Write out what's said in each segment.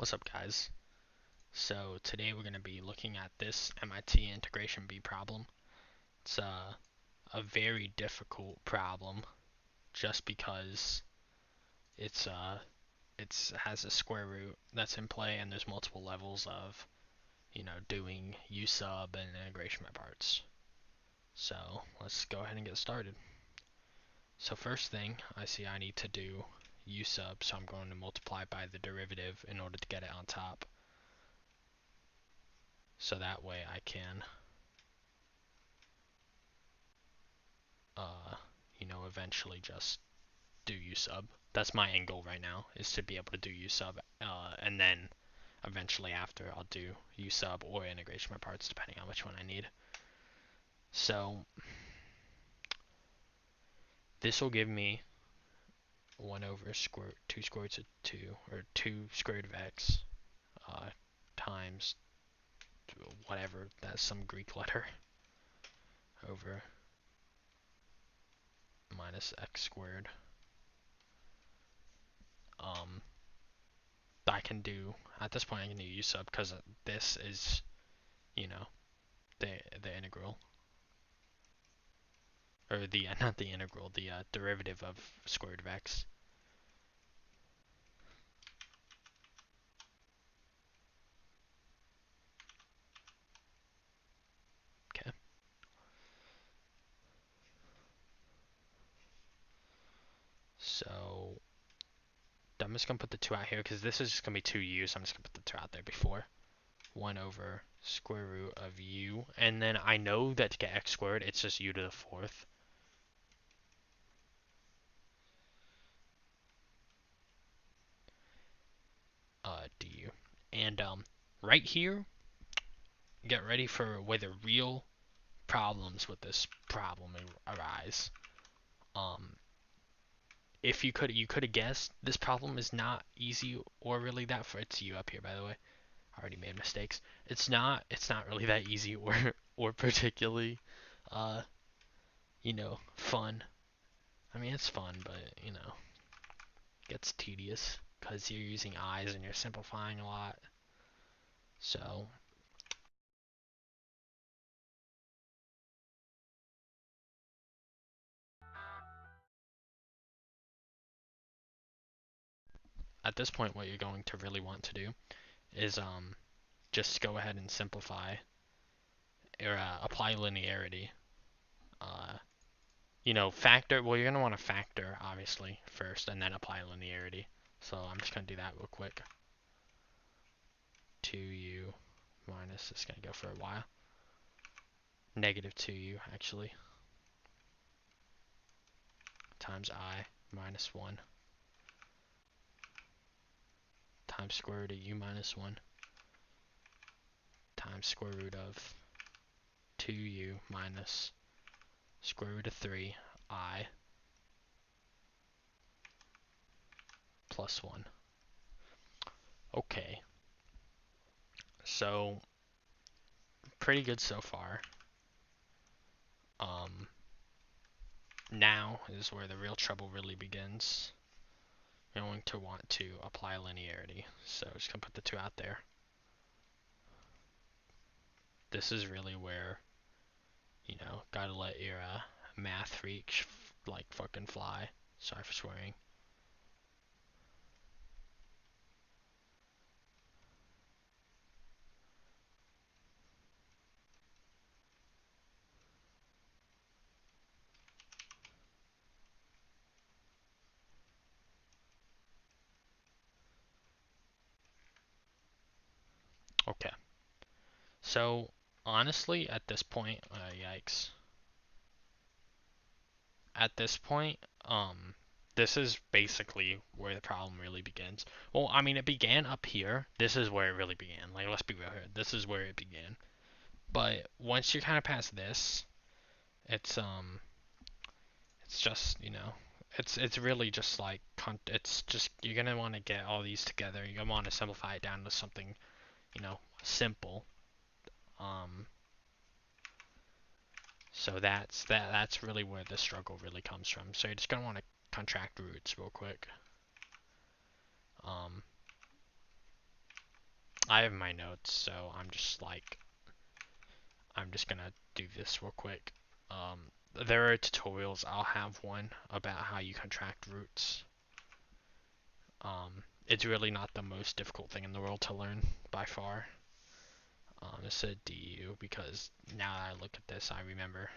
What's up, guys? So today we're going to be looking at this MIT integration B problem. It's a very difficult problem just because it's has a square root that's in play, and there's multiple levels of doing U sub and integration by parts. So let's go ahead and get started. So first thing I see, I need to do U sub, so I'm going to multiply by the derivative in order to get it on top. So that way I can eventually just do U sub. That's my end goal right now, is to be able to do U sub, and then eventually after I'll do U sub or integration by parts, depending on which one I need. So this will give me 1 over 2 square root of 2, or 2 square root of x, times whatever, that's some Greek letter, over minus x squared. I can do, at this point I can do U sub because this is, the integral, or the not the integral, the derivative of square root of x. Okay. So I'm just gonna put the 2 out here because this is just gonna be 2u, so I'm just gonna put the 2 out there before. 1 over square root of u, and then I know that to get x squared, it's just u to the 4th. Du. And right here, get ready for where the real problems with this problem arise. If you could have guessed, this problem is not easy or really that for it's u up here, by the way. I already made mistakes. It's not really that easy or particularly fun. I mean, it's fun, but it gets tedious because you're using i's and you're simplifying a lot. So at this point, what you're going to really want to do is just go ahead and simplify or apply linearity. Factor, well, you're going to want to factor, obviously, first, and then apply linearity. So I'm just going to do that real quick. 2u minus, it's going to go for a while. Negative 2u, actually. Times I minus 1. Times square root of u minus 1. Times square root of 2u minus square root of 3 I plus 1. Okay. So, pretty good so far. Now is where the real trouble really begins. You're going to want to apply linearity. So, just going to put the 2 out there. This is really where, gotta let your math freak fucking fly. Sorry for swearing. Okay. So, honestly, at this point, yikes. At this point, this is basically where the problem really begins. Well, I mean, it began up here. This is where it really began. Like, let's be real here. This is where it began. But once you're kind of past this, it's just, it's really just like, it's just, you're going to want to get all these together. You're going to want to simplify it down to something, simple. So that's really where the struggle really comes from. So you're just gonna want to contract roots real quick. I have my notes, so I'm just gonna do this real quick. There are tutorials. I'll have one about how you contract roots. It's really not the most difficult thing in the world to learn by far. It said du because now that I look at this, I remember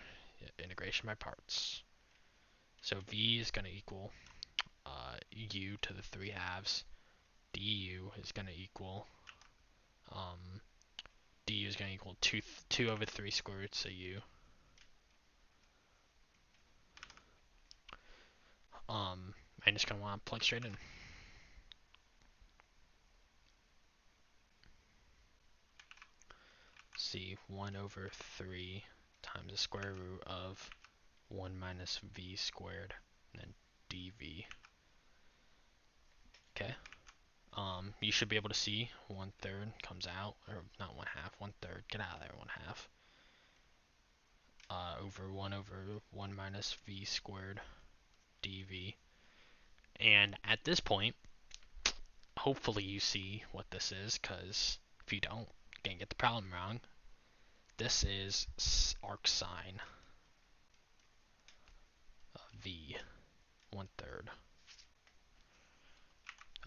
integration by parts. So v is going to equal u to the 3 halves. Du is going to equal du is going to equal 2 over 3 square roots of u. I'm just going to want to plug straight in. See, 1 over 3 times the square root of 1 minus v squared, and then dv. Okay. You should be able to see 1/3 comes out, or not 1/2, 1/3, get out of there, 1/2. Over 1 over 1 minus v squared dv. And at this point, hopefully you see what this is, because if you don't, you're going to get the problem wrong. This is arcsine of v, 1/3.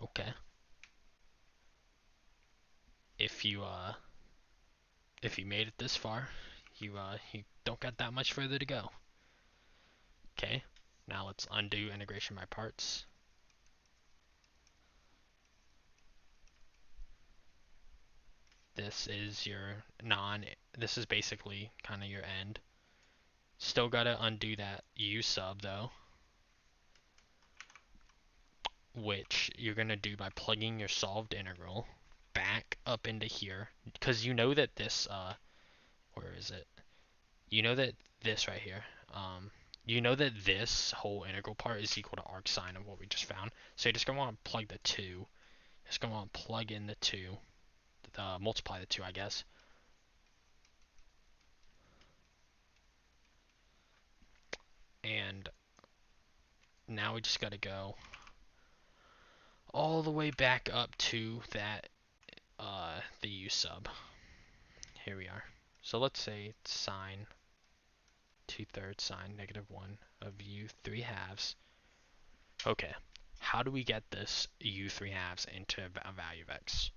Okay. If you made it this far, you don't got that much further to go. Okay. Now let's undo integration by parts. This is your this is basically kind of your end. Still gotta undo that u sub though, which you're gonna do by plugging your solved integral back up into here, because you know that this where is it? You know that this right here, you know that this whole integral part is equal to arcsine of what we just found. So you're just gonna want to plug the 2. Just gonna want to plug in the 2, multiply the 2, I guess. And now we just gotta go all the way back up to that the u sub. Here we are. So let's say sine 2/3 sine -1 of u 3 halves. Okay, how do we get this u 3 halves into a value of x?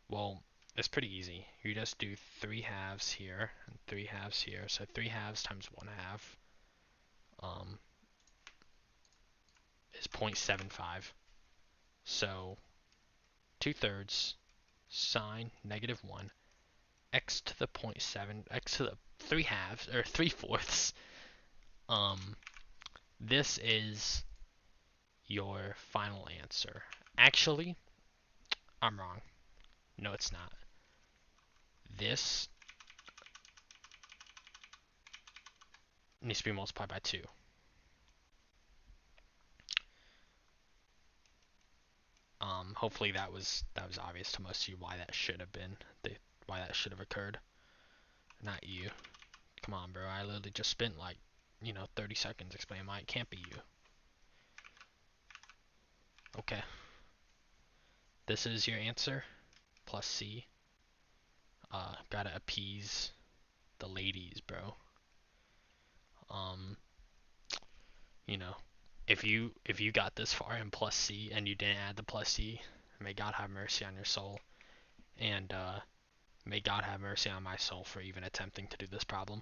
Well, it's pretty easy. You just do 3 halves here and 3 halves here. So 3 halves times 1/2 is 0.75. So 2/3 sine -1 x to the 0.7, x to the 3 halves, or 3/4. This is your final answer. Actually, I'm wrong. No, it's not. This needs to be multiplied by 2. Hopefully that was obvious to most of you why that should have been, why that should have occurred. Not you. Come on, bro. I literally just spent 30 seconds explaining why it can't be you. Okay. This is your answer, plus C. Gotta appease the ladies, bro. You know, if you got this far in plus C and you didn't add the plus C, may God have mercy on your soul, and may God have mercy on my soul for even attempting to do this problem.